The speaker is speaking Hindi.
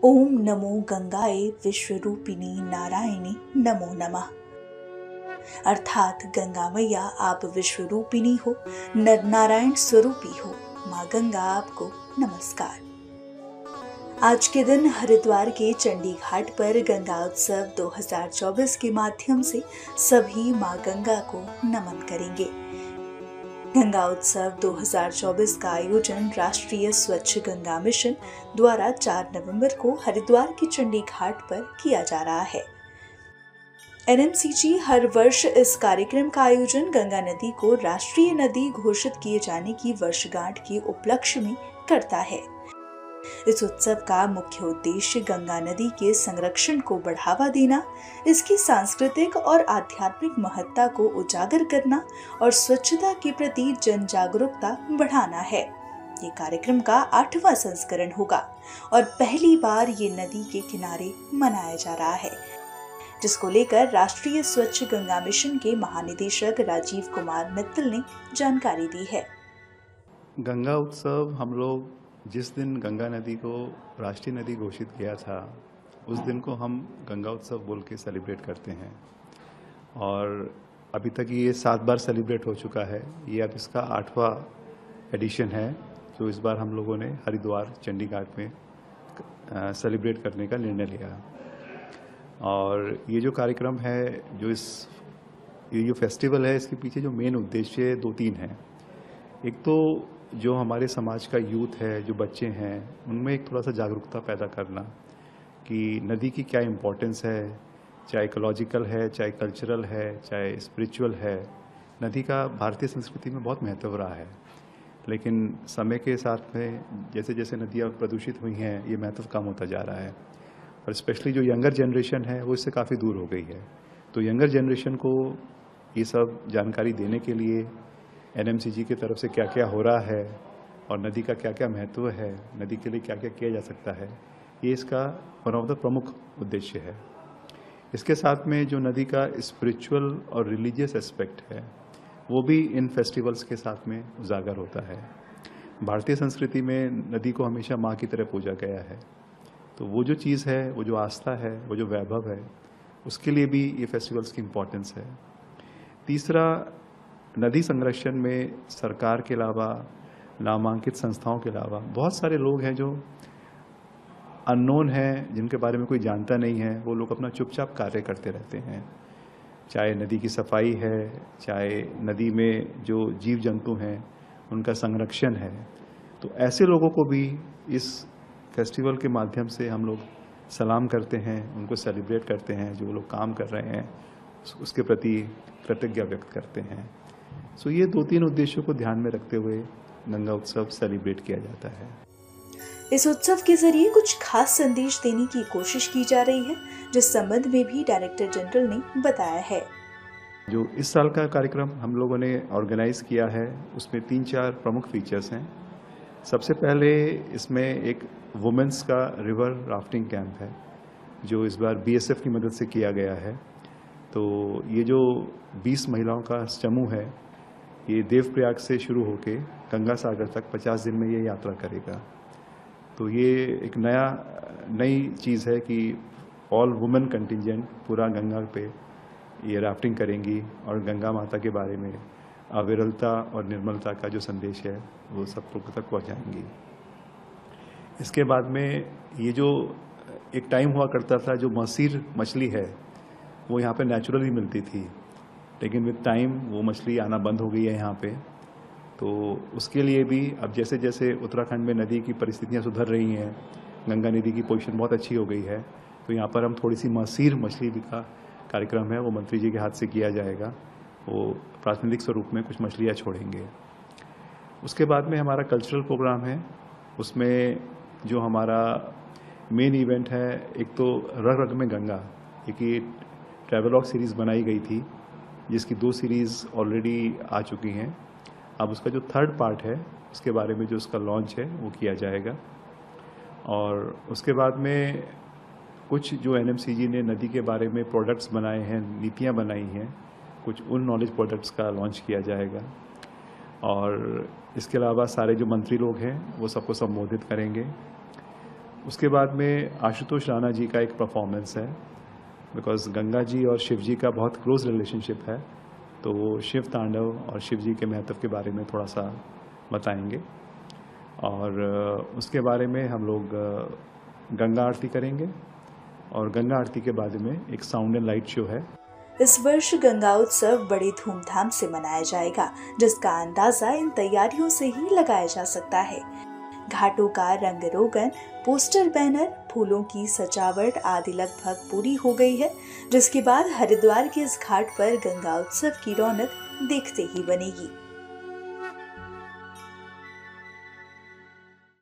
ओम नमो गंगाए विश्वरूपिणी नारायणी नमो नमः। अर्थात गंगा मैया आप विश्वरूपिणी हो, नर नारायण स्वरूपी हो। माँ गंगा आपको नमस्कार। आज के दिन हरिद्वार के चंडी घाट पर गंगा उत्सव 2024 के माध्यम से सभी माँ गंगा को नमन करेंगे। गंगा उत्सव 2024 का आयोजन राष्ट्रीय स्वच्छ गंगा मिशन द्वारा 4 नवंबर को हरिद्वार के चंडी घाट पर किया जा रहा है। एनएमसीजी हर वर्ष इस कार्यक्रम का आयोजन गंगा नदी को राष्ट्रीय नदी घोषित किए जाने की वर्षगांठ के उपलक्ष्य में करता है। इस उत्सव का मुख्य उद्देश्य गंगा नदी के संरक्षण को बढ़ावा देना, इसकी सांस्कृतिक और आध्यात्मिक महत्ता को उजागर करना और स्वच्छता के प्रति जन जागरूकता बढ़ाना है। ये कार्यक्रम का 8वां संस्करण होगा और पहली बार ये नदी के किनारे मनाया जा रहा है, जिसको लेकर राष्ट्रीय स्वच्छ गंगा मिशन के महानिदेशक राजीव कुमार मित्तल ने जानकारी दी है। गंगा उत्सव हम लोग जिस दिन गंगा नदी को राष्ट्रीय नदी घोषित किया था, उस दिन को हम गंगा उत्सव बोल के सेलिब्रेट करते हैं और अभी तक ये 7 बार सेलिब्रेट हो चुका है। ये अब इसका 8वां एडिशन है जो इस बार हम लोगों ने हरिद्वार चंडी घाट में सेलिब्रेट करने का निर्णय लिया। और ये जो कार्यक्रम है, ये जो फेस्टिवल है, इसके पीछे जो मेन उद्देश्य 2-3 हैं। एक तो जो हमारे समाज का यूथ है, जो बच्चे हैं, उनमें एक थोड़ा सा जागरूकता पैदा करना कि नदी की क्या इम्पोर्टेंस है, चाहे इकोलॉजिकल है, चाहे कल्चरल है, चाहे स्पिरिचुअल है। नदी का भारतीय संस्कृति में बहुत महत्व रहा है, लेकिन समय के साथ में जैसे जैसे नदियाँ प्रदूषित हुई हैं, ये महत्व कम होता जा रहा है और स्पेशली जो यंगर जनरेशन है वो इससे काफ़ी दूर हो गई है। तो यंगर जनरेशन को ये सब जानकारी देने के लिए एनएमसीजी की तरफ से क्या क्या हो रहा है और नदी का क्या क्या महत्व है, नदी के लिए क्या क्या किया जा सकता है, ये इसका वन ऑफ द प्रमुख उद्देश्य है। इसके साथ में जो नदी का स्पिरिचुअल और रिलीजियस एस्पेक्ट है, वो भी इन फेस्टिवल्स के साथ में उजागर होता है। भारतीय संस्कृति में नदी को हमेशा माँ की तरह पूजा गया है, तो वो जो चीज़ है, वो जो आस्था है, वो जो वैभव है, उसके लिए भी ये फेस्टिवल्स की इम्पोर्टेंस है। तीसरा, नदी संरक्षण में सरकार के अलावा, नामांकित संस्थाओं के अलावा बहुत सारे लोग हैं जो अननोन हैं, जिनके बारे में कोई जानता नहीं है। वो लोग अपना चुपचाप कार्य करते रहते हैं, चाहे नदी की सफाई है, चाहे नदी में जो जीव जंतु हैं उनका संरक्षण है। तो ऐसे लोगों को भी इस फेस्टिवल के माध्यम से हम लोग सलाम करते हैं, उनको सेलिब्रेट करते हैं। जो लोग काम कर रहे हैं उसके प्रति कृतज्ञता व्यक्त करते हैं। सो ये 2-3 उद्देश्यों को ध्यान में रखते हुए गंगा उत्सव सेलिब्रेट किया जाता है। इस उत्सव के जरिए कुछ खास संदेश देने की कोशिश की जा रही है, जिस संबंध में भी डायरेक्टर जनरल ने बताया है। जो इस साल का कार्यक्रम हम लोगों ने ऑर्गेनाइज किया है, उसमें 3-4 प्रमुख फीचर्स हैं। सबसे पहले इसमें एक वुमेन्स का रिवर राफ्टिंग कैंप है, जो इस बार बीएसएफ की मदद से किया गया है। तो ये जो 20 महिलाओं का समूह है, ये देवप्रयाग से शुरू होके गंगा सागर तक 50 दिन में ये यात्रा करेगा। तो ये एक नई चीज़ है कि ऑल वुमेन कंटिजेंट पूरा गंगा पे ये राफ्टिंग करेंगी और गंगा माता के बारे में अविरलता और निर्मलता का जो संदेश है वो सब लोगों तक पहुँचाएंगी। इसके बाद में ये जो एक टाइम हुआ करता था, जो मसीर मछली है वो यहाँ पे नेचुरली मिलती थी, लेकिन विद टाइम वो मछली आना बंद हो गई है यहाँ पे। तो उसके लिए भी अब जैसे जैसे उत्तराखंड में नदी की परिस्थितियाँ सुधर रही हैं, गंगा नदी की पोजीशन बहुत अच्छी हो गई है, तो यहाँ पर हम थोड़ी सी मसीर मछली का कार्यक्रम है वो मंत्री जी के हाथ से किया जाएगा। वो प्रातिनिधिक स्वरूप में कुछ मछलियाँ छोड़ेंगे। उसके बाद में हमारा कल्चरल प्रोग्राम है, उसमें जो हमारा मेन इवेंट है, एक तो रग रग में गंगा, एक ये ट्रैवलॉग सीरीज़ बनाई गई थी जिसकी 2 सीरीज़ ऑलरेडी आ चुकी हैं। अब उसका जो 3rd पार्ट है, उसके बारे में जो उसका लॉन्च है वो किया जाएगा। और उसके बाद में कुछ जो एनएमसीजी ने नदी के बारे में प्रोडक्ट्स बनाए हैं, नीतियाँ बनाई हैं, कुछ उन नॉलेज प्रोडक्ट्स का लॉन्च किया जाएगा। और इसके अलावा सारे जो मंत्री लोग हैं वो सबको संबोधित करेंगे। उसके बाद में आशुतोष राणा जी का एक परफॉर्मेंस है, बिकॉज गंगा जी और शिव जी का बहुत क्लोज रिलेशनशिप है, तो वो शिव तांडव और शिव जी के महत्व के बारे में थोड़ा सा बताएंगे। और उसके बारे में हम लोग गंगा आरती करेंगे और गंगा आरती के बाद में एक साउंड एंड लाइट शो है। इस वर्ष गंगा उत्सव बड़ी धूमधाम से मनाया जाएगा, जिसका अंदाजा इन तैयारियों से ही लगाया जा सकता है। घाटों का रंग रोगन, पोस्टर बैनर, फूलों की सजावट आदि लगभग पूरी हो गई है, जिसके बाद हरिद्वार के इस घाट पर गंगा उत्सव की रौनक देखते ही बनेगी।